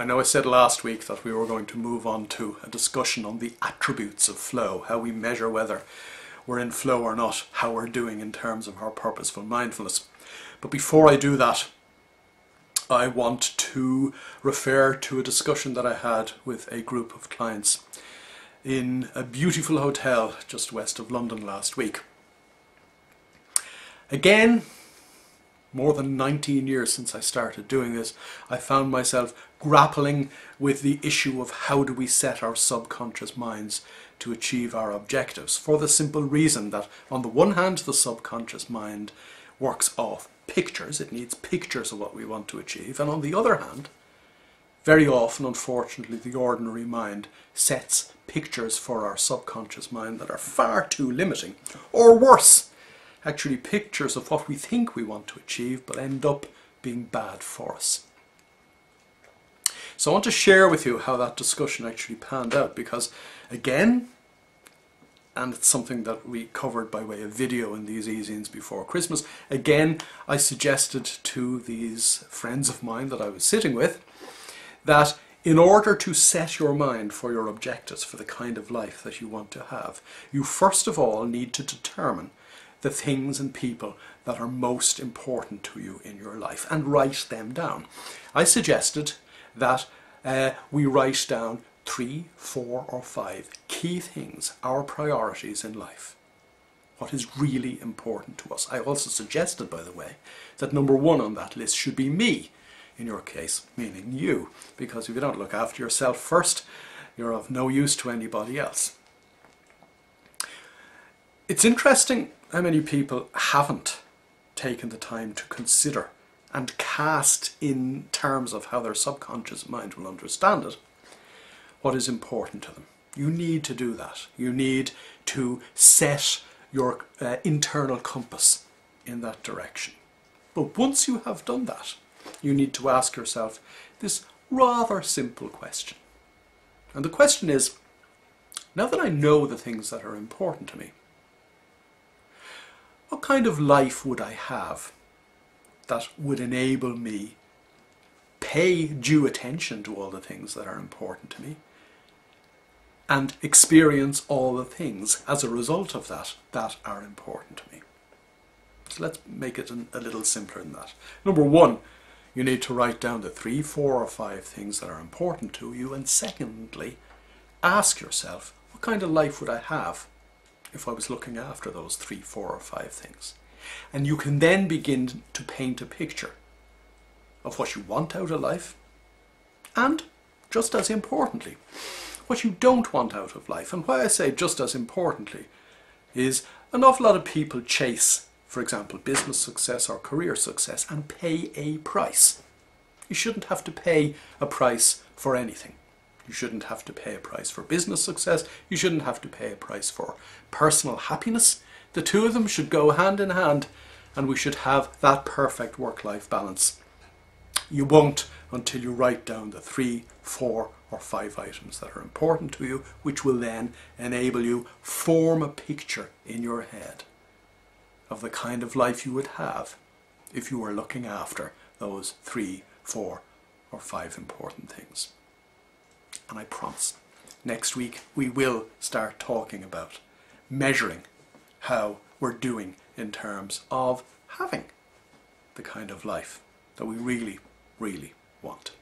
I know I said last week that we were going to move on to a discussion on the attributes of flow, how we measure whether we're in flow or not, how we're doing in terms of our purposeful mindfulness. But before I do that, I want to refer to a discussion that I had with a group of clients in a beautiful hotel just west of London last week. Again, more than 19 years since I started doing this, I found myself grappling with the issue of how do we set our subconscious minds to achieve our objectives, for the simple reason that on the one hand the subconscious mind works off pictures, it needs pictures of what we want to achieve, and on the other hand, very often, unfortunately, the ordinary mind sets pictures for our subconscious mind that are far too limiting, or worse, actually pictures of what we think we want to achieve but end up being bad for us. So I want to share with you how that discussion actually panned out, because again, and it's something that we covered by way of video in these e-zines before Christmas, again I suggested to these friends of mine that I was sitting with that in order to set your mind for your objectives, for the kind of life that you want to have, you first of all need to determine the things and people that are most important to you in your life and write them down. I suggested that we write down 3, 4 or 5 key things, our priorities in life. What is really important to us. I also suggested, by the way, that number 1 on that list should be me, in your case, meaning you, because if you don't look after yourself first, you're of no use to anybody else. It's interesting how many people haven't taken the time to consider and cast in terms of how their subconscious mind will understand it what is important to them. You need to do that. You need to set your internal compass in that direction. But once you have done that, you need to ask yourself this rather simple question. And the question is, now that I know the things that are important to me, what kind of life would I have that would enable me pay due attention to all the things that are important to me and experience all the things as a result of that that are important to me? So let's make it a little simpler than that. Number 1, you need to write down the 3, 4 or 5 things that are important to you, and secondly, ask yourself, what kind of life would I have if I was looking after those 3, 4 or 5 things? And you can then begin to paint a picture of what you want out of life and, just as importantly, what you don't want out of life. And why I say just as importantly is an awful lot of people chase, for example, business success or career success and pay a price. You shouldn't have to pay a price for anything. You shouldn't have to pay a price for business success. You shouldn't have to pay a price for personal happiness. The two of them should go hand in hand, and we should have that perfect work-life balance. You won't until you write down the 3, 4 or 5 items that are important to you, which will then enable you form a picture in your head of the kind of life you would have if you were looking after those 3, 4 or 5 important things. And I promise, next week we will start talking about measuring how we're doing in terms of having the kind of life that we really, really want.